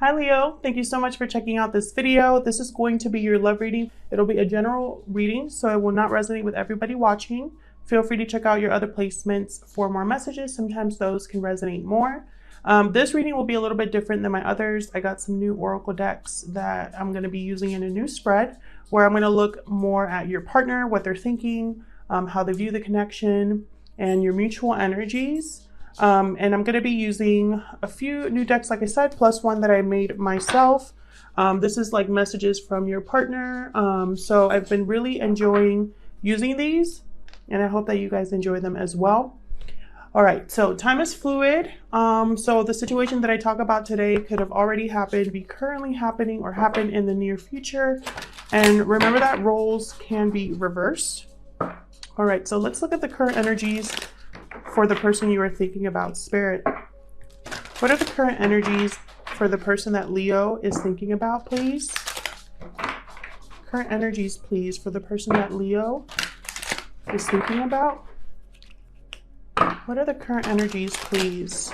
Hi Leo, thank you so much for checking out this video. This is going to be your love reading. It'll be a general reading, so it will not resonate with everybody watching. Feel free to check out your other placements for more messages. Sometimes those can resonate more. This reading will be a little bit different than my others. I got some new oracle decks that I'm going to be using in a new spread where I'm going to look more at your partner, what they're thinking, how they view the connection, and your mutual energies. And I'm going to be using a few new decks, like I said, plus one that I made myself. This is like messages from your partner. So I've been really enjoying using these, and I hope that you guys enjoy them as well. All right, so time is fluid. So the situation that I talk about today could have already happened, be currently happening, or happen in the near future. And remember that roles can be reversed. All right, so let's look at the current energies for the person you are thinking about. Spirit, what are the current energies for the person that Leo is thinking about, please? Current energies, please, for the person that Leo is thinking about. What are the current energies, please,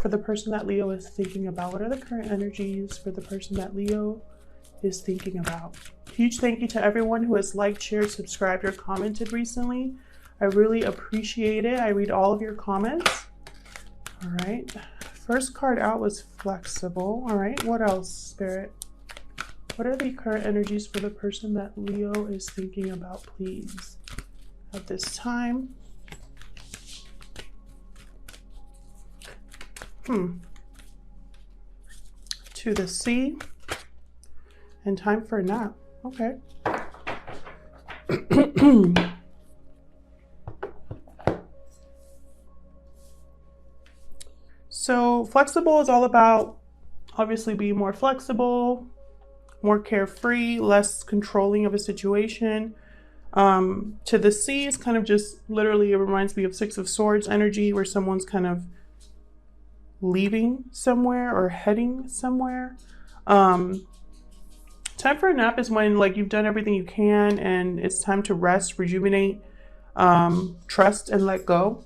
for the person that Leo is thinking about? What are the current energies for the person that Leo is thinking about? Huge thank you to everyone who has liked, shared, subscribed, or commented recently. I really appreciate it. I read all of your comments. All right. First card out was flexible. All right. What else, Spirit? What are the current energies for the person that Leo is thinking about, please, at this time? To the sea. And time for a nap. Okay. So flexible is all about obviously being more flexible, more carefree, less controlling of a situation. To the sea is kind of just literally, it reminds me of Six of Swords energy, where someone's kind of leaving somewhere or heading somewhere. Time for a nap is when like you've done everything you can and it's time to rest, rejuvenate, trust, and let go.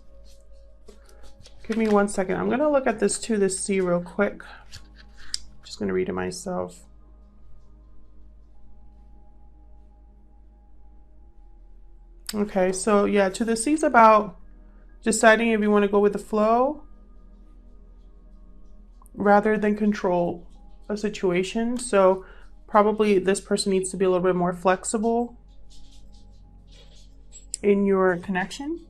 Give me 1 second. I'm going to look at this to the sea real quick. Just going to read it myself. Okay, so yeah, to the sea is about deciding if you want to go with the flow rather than control a situation. So probably this person needs to be a little bit more flexible in your connection.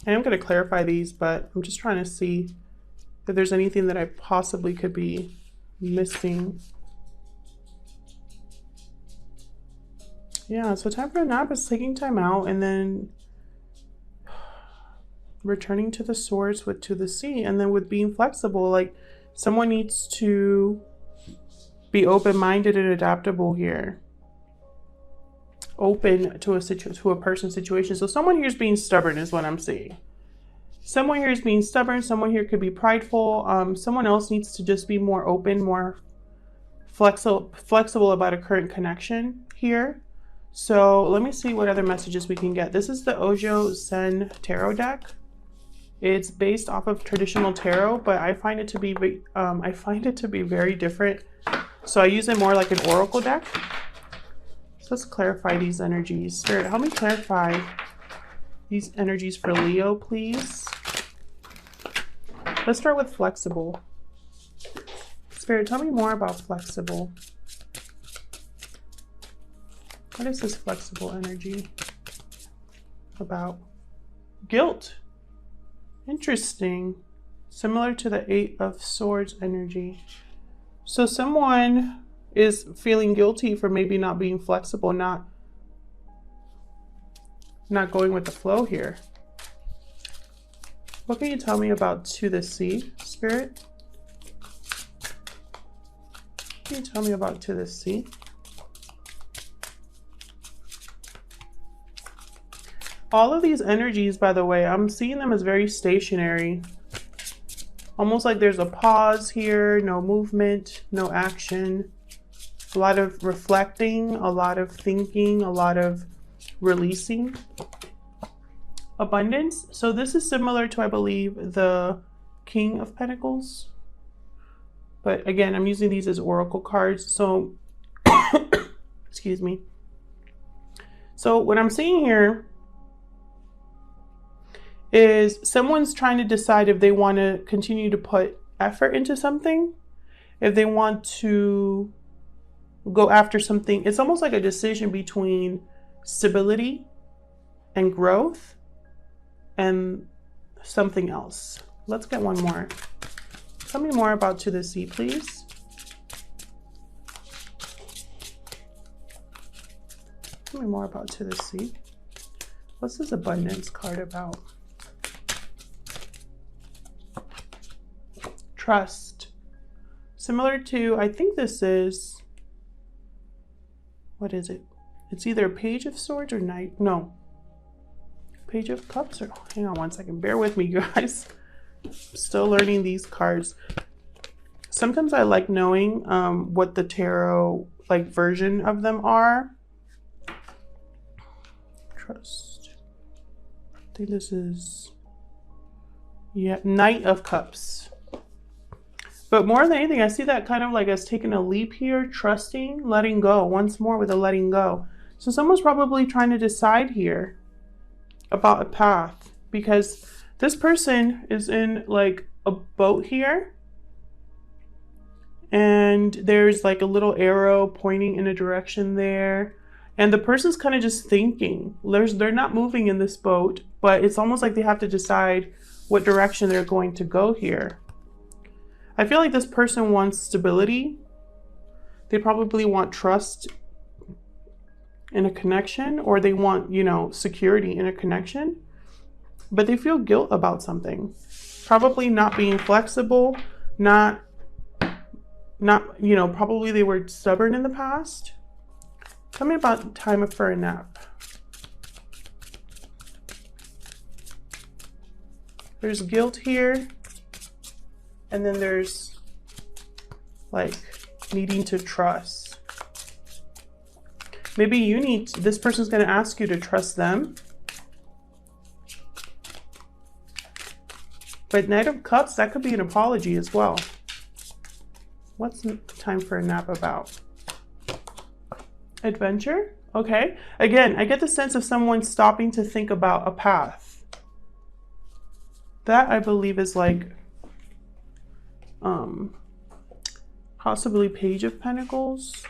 I am going to clarify these, but I'm just trying to see if there's anything that I possibly could be missing. Yeah, so time for a nap is taking time out and then returning to the source with to the sea, and then with being flexible, like someone needs to be open-minded and adaptable here. Open to a person's situation. So someone here is being stubborn is what I'm seeing. Someone here is being stubborn. Someone here could be prideful. Someone else needs to just be more open, more flexible about a current connection here. So let me see what other messages we can get. This is the Ojo Zen Tarot deck. It's based off of traditional tarot, but I find it to be very different. So I use it more like an oracle deck. So let's clarify these energies. Spirit, help me clarify these energies for Leo, please. Let's start with flexible. Spirit, tell me more about flexible. What is this flexible energy about? Guilt. Interesting. Similar to the Eight of Swords energy. So someone is feeling guilty for maybe not being flexible, not going with the flow here. What can you tell me about to the sea, Spirit? What can you tell me about to the sea? All of these energies, by the way, I'm seeing them as very stationary. Almost like there's a pause here, no movement, no action. A lot of reflecting, a lot of thinking, a lot of releasing. abundance. So this is similar to, I believe, the King of Pentacles. But again, I'm using these as oracle cards. So, excuse me. So what I'm seeing here is someone's trying to decide if they want to continue to put effort into something, if they want to go after something. It's almost like a decision between stability and growth and something else. Let's get one more. Tell me more about To the Sea, please. Tell me more about To the Sea. What's this abundance card about? Trust. Similar to, I think this is, what is it? It's either Page of Swords or Knight. No. Page of Cups or, hang on one second. Bear with me, guys. Still learning these cards. Sometimes I like knowing what the tarot like version of them are. Trust. I think this is, yeah, Knight of Cups. But more than anything, I see that kind of like as taking a leap here, trusting, letting go. Once more with a letting go. So someone's probably trying to decide here about a path, because this person is in like a boat here, and there's like a little arrow pointing in a direction there, and the person's kind of just thinking. They're not moving in this boat, but it's almost like they have to decide what direction they're going to go here. I feel like this person wants stability. They probably want trust in a connection, or they want, you know, security in a connection. But they feel guilt about something. Probably not being flexible, not, you know, probably they were stubborn in the past. Tell me about time for a nap. There's guilt here. And then there's like needing to trust. Maybe you need, this person's going to ask you to trust them. But Knight of Cups, that could be an apology as well. What's time for a nap about? Adventure? Okay. Again, I get the sense of someone stopping to think about a path. That I believe is like possibly Page of Pentacles.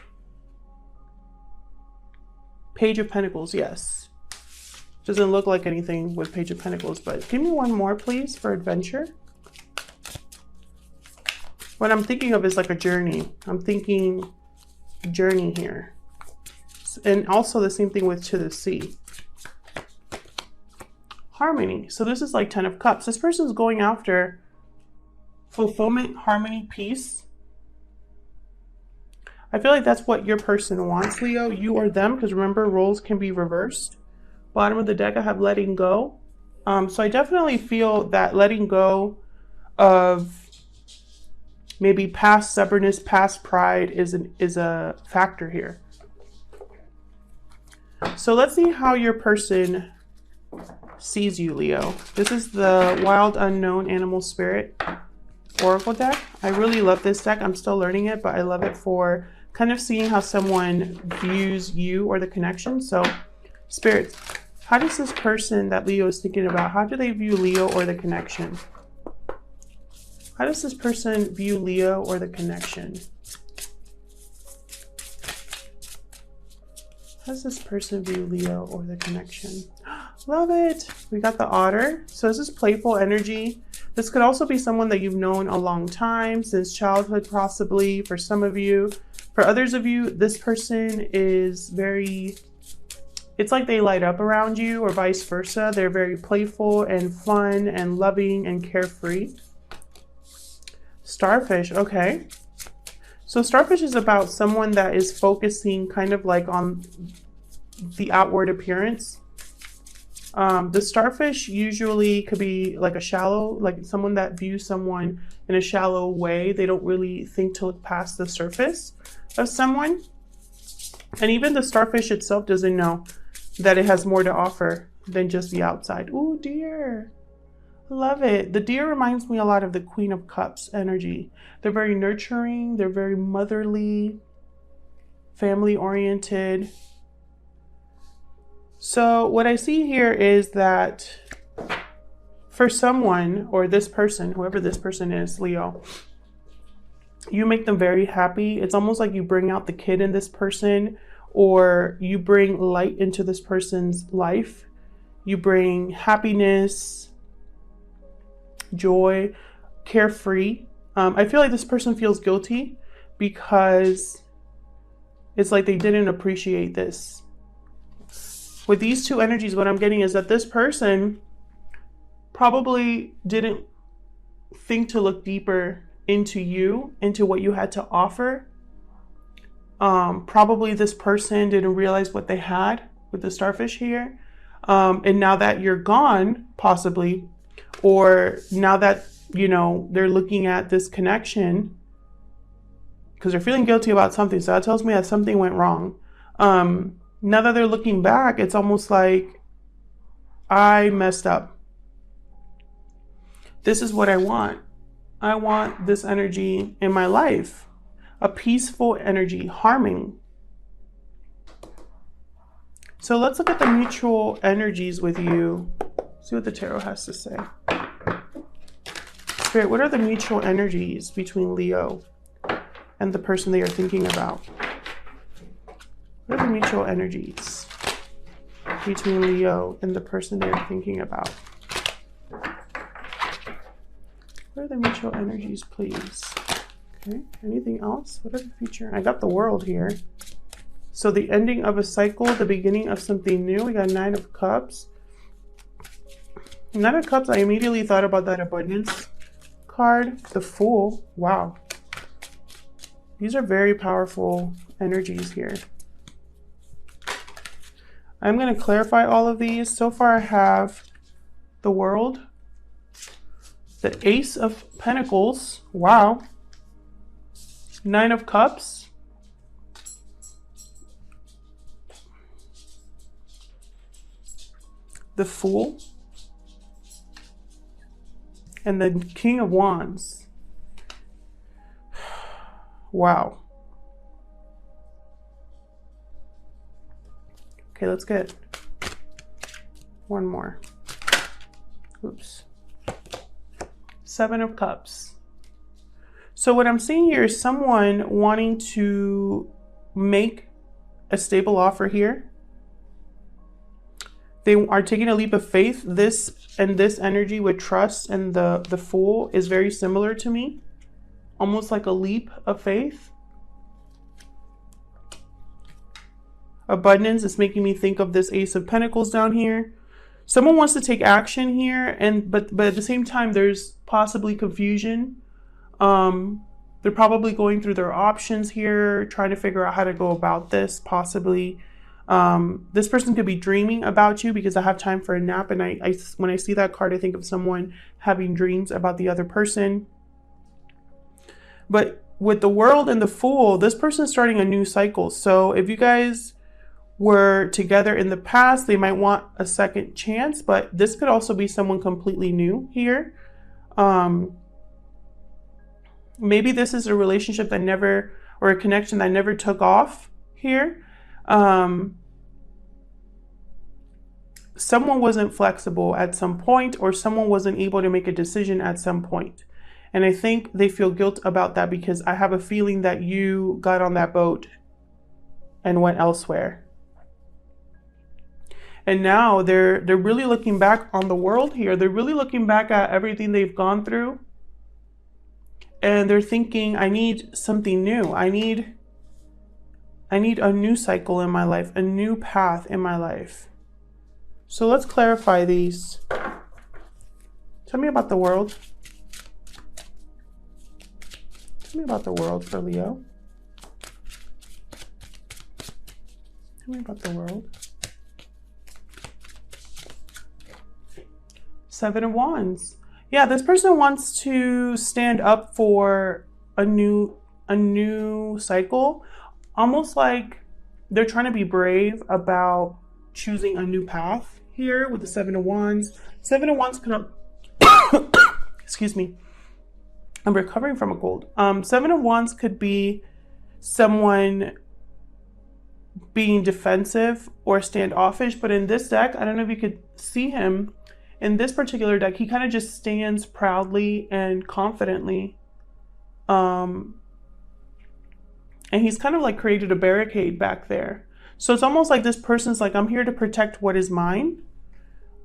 Page of Pentacles, yes. Doesn't look like anything with Page of Pentacles, but give me one more, please, for adventure. What I'm thinking of is like a journey. I'm thinking journey here. And also the same thing with To the Sea. Harmony. So this is like 10 of Cups. This person's going after fulfillment, harmony, peace. I feel like that's what your person wants, Leo. You or them, because remember, roles can be reversed. Bottom of the deck, I have letting go. So I definitely feel that letting go of maybe past stubbornness, past pride is a factor here. So let's see how your person sees you, Leo. This is the Wild Unknown Animal Spirit Oracle deck. I really love this deck. I'm still learning it, but I love it for kind of seeing how someone views you or the connection. So spirits, how does this person that Leo is thinking about, how do they view Leo or the connection? How does this person view Leo or the connection? How does this person view Leo or the connection? Love it. We got the Otter. So this is playful energy. This could also be someone that you've known a long time, since childhood possibly, for some of you. For others of you, this person is very, it's like they light up around you, or vice versa. They're very playful and fun and loving and carefree. Starfish, okay. So starfish is about someone that is focusing kind of like on the outward appearance. The starfish usually could be like a shallow, like someone that views someone in a shallow way. They don't really think to look past the surface of someone. And even the starfish itself doesn't know that it has more to offer than just the outside. Ooh, deer. Love it. The deer reminds me a lot of the Queen of Cups energy. They're very nurturing. They're very motherly, family oriented. So what I see here is that for someone, or this person, whoever this person is, Leo, you make them very happy. It's almost like you bring out the kid in this person, or you bring light into this person's life. You bring happiness, joy, carefree. I feel like this person feels guilty because it's like they didn't appreciate this. With these two energies, what I'm getting is that this person probably didn't think to look deeper into you, into what you had to offer. Probably this person didn't realize what they had with the starfish here. And now that you're gone, possibly, or now that, you know, they're looking at this connection because they're feeling guilty about something. So that tells me that something went wrong. Now that they're looking back, it's almost like I messed up. This is what I want. I want this energy in my life. A peaceful energy, harming. So let's look at the mutual energies with you. See what the tarot has to say. Spirit, what are the mutual energies between Leo and the person they are thinking about? What are the mutual energies between Leo and the person they are thinking about? What are the mutual energies, please? Okay, anything else? What are the future? I got the World here. So the ending of a cycle, the beginning of something new. We got Nine of Cups. Nine of Cups, I immediately thought about that abundance card. The Fool. Wow. These are very powerful energies here. I'm going to clarify all of these. So far I have the World, the Ace of Pentacles. Wow. Nine of Cups. The Fool. And the King of Wands. Wow. Okay, let's get one more. Oops. Seven of Cups. So what I'm seeing here is someone wanting to make a stable offer here. They are taking a leap of faith. This and this energy with trust and the Fool is very similar to me. Almost like a leap of faith. Abundance is making me think of this Ace of Pentacles down here. Someone wants to take action here, but at the same time, there's possibly confusion. They're probably going through their options here, trying to figure out how to go about this, possibly. This person could be dreaming about you because I have time for a nap. And when I see that card, I think of someone having dreams about the other person. But with the World and the Fool, this person is starting a new cycle. So if you guys were together in the past, they might want a second chance, but this could also be someone completely new here. Maybe this is a relationship that never, or a connection that never took off here. Someone wasn't flexible at some point, or someone wasn't able to make a decision at some point. And I think they feel guilt about that because I have a feeling that you got on that boat and went elsewhere. And now they're really looking back on the World here. They're really looking back at everything they've gone through. And they're thinking, I need something new. I need a new cycle in my life, a new path in my life. So let's clarify these. Tell me about the World. Tell me about the World for Leo. Tell me about the World. Seven of Wands. Yeah, this person wants to stand up for a new cycle. Almost like they're trying to be brave about choosing a new path here with the Seven of Wands. Seven of Wands could excuse me. I'm recovering from a cold. Seven of Wands could be someone being defensive or standoffish, but in this deck, I don't know if you could see him. In this particular deck, he kind of just stands proudly and confidently. And he's kind of like created a barricade back there. So it's almost like this person's like, I'm here to protect what is mine.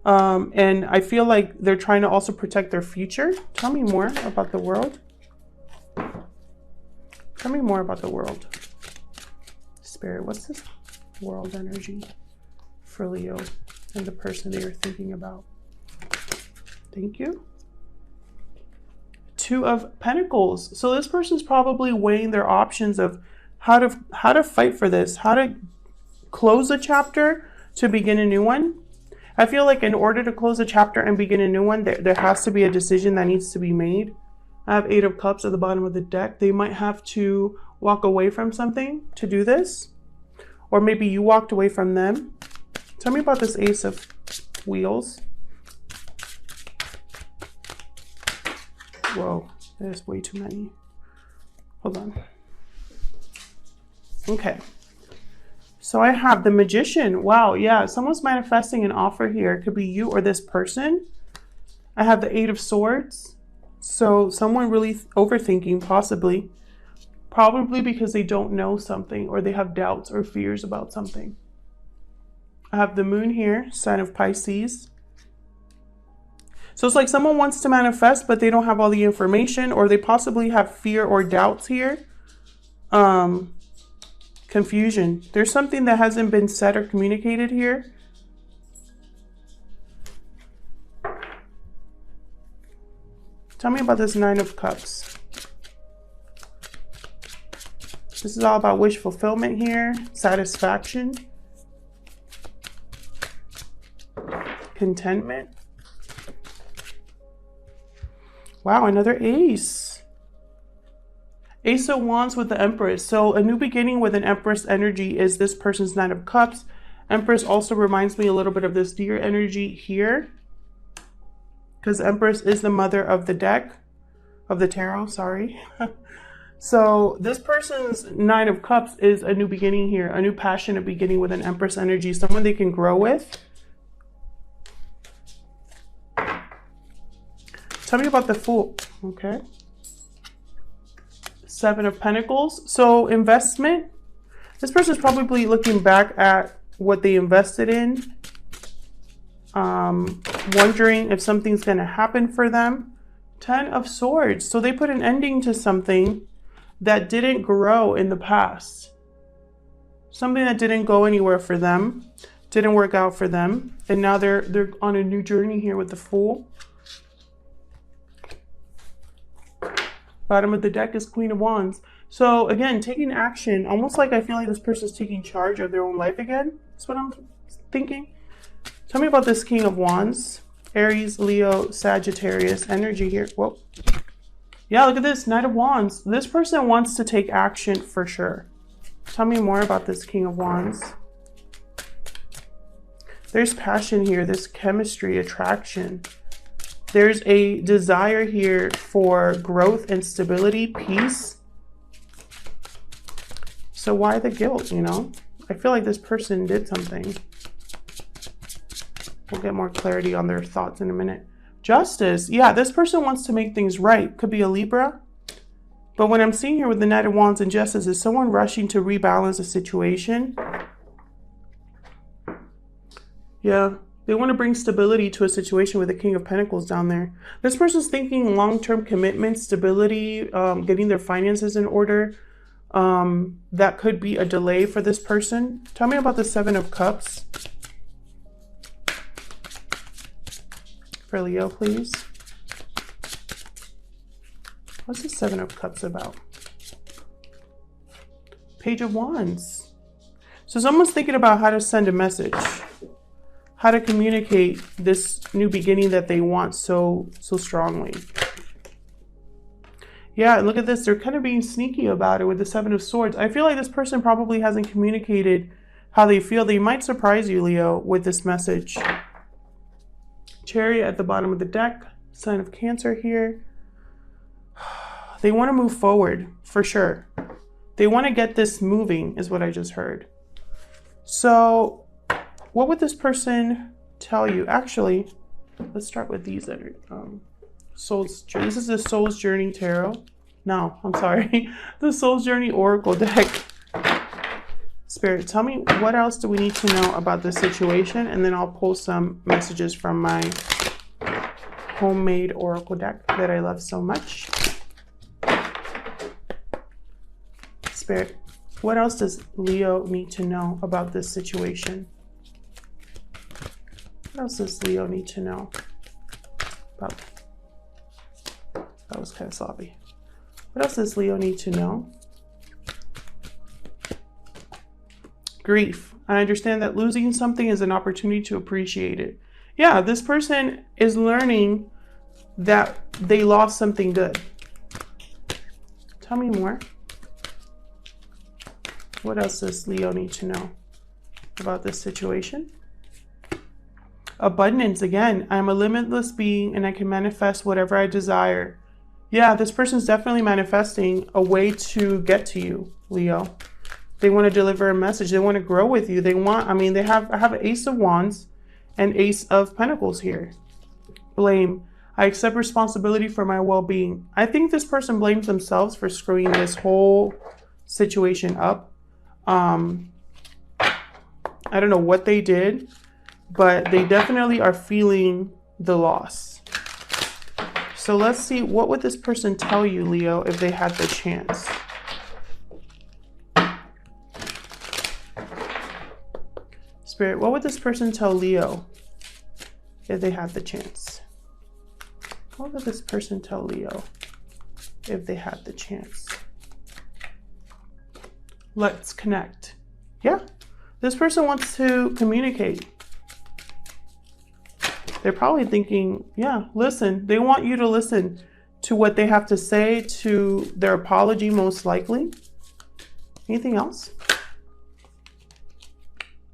And I feel like they're trying to also protect their future. Tell me more about the world. Tell me more about the world. Spirit, what's this world energy for Leo and the person they are thinking about? Thank you. Two of Pentacles. So this person's probably weighing their options of how to fight for this, how to close a chapter to begin a new one. I feel like in order to close a chapter and begin a new one, there has to be a decision that needs to be made. I have Eight of Cups at the bottom of the deck. They might have to walk away from something to do this. Or maybe you walked away from them. Tell me about this Ace of Wheels. Whoa, there's way too many. Hold on. Okay. So I have the Magician. Wow, yeah, someone's manifesting an offer here. It could be you or this person. I have the Eight of Swords. So someone really overthinking, possibly. Probably because they don't know something or they have doubts or fears about something. I have the Moon here, sign of Pisces. So it's like someone wants to manifest, but they don't have all the information, or they possibly have fear or doubts here. Confusion. There's something that hasn't been said or communicated here. Tell me about this Nine of Cups. This is all about wish fulfillment here, satisfaction, contentment. Wow, another ace. Ace of Wands with the Empress. So a new beginning with an Empress energy is this person's Nine of Cups. Empress also reminds me a little bit of this Deer energy here, because Empress is the mother of the deck, of the tarot, sorry. So this person's Nine of Cups is a new beginning here, a new passionate beginning with an Empress energy, someone they can grow with. Tell me about the Fool, okay? Seven of Pentacles. So investment. This person's probably looking back at what they invested in, wondering if something's going to happen for them. Ten of Swords. So they put an ending to something that didn't grow in the past. Something that didn't go anywhere for them, didn't work out for them, and now they're on a new journey here with the Fool. Bottom of the deck is Queen of Wands. So again, taking action, almost like I feel like this person's taking charge of their own life again. That's what I'm thinking. Tell me about this King of Wands. Aries, Leo, Sagittarius energy here. Whoa. Yeah, look at this, Knight of Wands. This person wants to take action for sure. Tell me more about this King of Wands. There's passion here, there's chemistry, attraction. There's a desire here for growth and stability, peace. So why the guilt, you know? I feel like this person did something. We'll get more clarity on their thoughts in a minute. Justice. Yeah, this person wants to make things right. Could be a Libra. But what I'm seeing here with the Knight of Wands and Justice is someone rushing to rebalance a situation. Yeah, they want to bring stability to a situation with the King of Pentacles down there. This person's thinking long-term commitment, stability, getting their finances in order. That could be a delay for this person. Tell me about the Seven of Cups. For Leo, please. What's the Seven of Cups about? Page of Wands. So someone's thinking about how to send a message, how to communicate this new beginning that they want so strongly. Yeah, look at this. They're kind of being sneaky about it with the Seven of Swords. I feel like this person probably hasn't communicated how they feel. They might surprise you, Leo, with this message. Chariot at the bottom of the deck, sign of Cancer here. They want to move forward for sure. They want to get this moving is what I just heard. So what would this person tell you? Actually, let's start with these. Soul's Journey. This is the Soul's Journey Tarot. No, I'm sorry. The Soul's Journey Oracle deck. Spirit, tell me what else do we need to know about this situation, and then I'll pull some messages from my homemade Oracle deck that I love so much. Spirit, what else does Leo need to know about this situation? What else does Leo need to know about? That was kind of sloppy. What else does Leo need to know? Grief. I understand that losing something is an opportunity to appreciate it. Yeah, this person is learning that they lost something good. Tell me more. What else does Leo need to know about this situation? Abundance. Again, I'm a limitless being and I can manifest whatever I desire. Yeah, this person's definitely manifesting a way to get to you, Leo. They want to deliver a message. They want to grow with you. They want, I have an Ace of Wands and Ace of Pentacles here. Blame. I accept responsibility for my well-being. I think this person blames themselves for screwing this whole situation up. I don't know what they did, but they definitely are feeling the loss. So let's see, what would this person tell you, Leo, if they had the chance? Spirit, what would this person tell Leo if they had the chance? What would this person tell Leo if they had the chance? Let's connect. Yeah, this person wants to communicate. They're probably thinking, yeah, listen. They want you to listen to what they have to say, to their apology most likely. Anything else?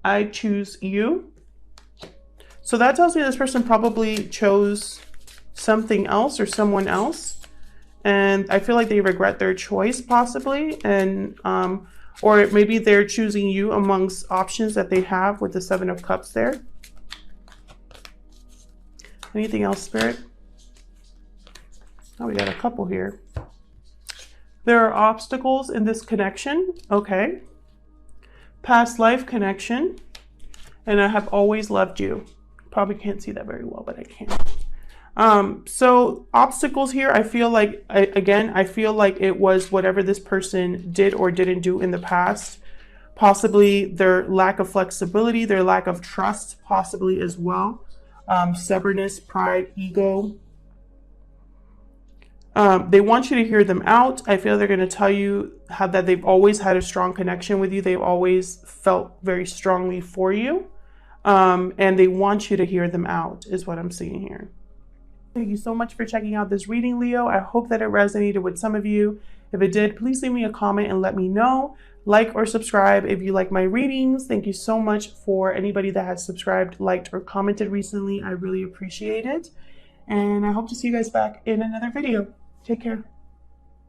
I choose you. So that tells me this person probably chose something else or someone else. And I feel like they regret their choice possibly. And, or maybe they're choosing you amongst options that they have with the Seven of Cups there. Anything else, Spirit? Oh, we got a couple here. There are obstacles in this connection. Okay. Past life connection. And I have always loved you. Probably can't see that very well, but I can. So obstacles here, I feel like, I feel like it was whatever this person did or didn't do in the past. Possibly their lack of flexibility, their lack of trust, possibly as well. Stubbornness, pride, ego. They want you to hear them out. I feel they're going to tell you how that they've always had a strong connection with you. They've always felt very strongly for you. And they want you to hear them out is what I'm seeing here. Thank you so much for checking out this reading, Leo. I hope that it resonated with some of you. If it did, please leave me a comment and let me know. Like or subscribe if you like my readings. Thank you so much for anybody that has subscribed, liked, or commented recently. I really appreciate it. And I hope to see you guys back in another video. Take care.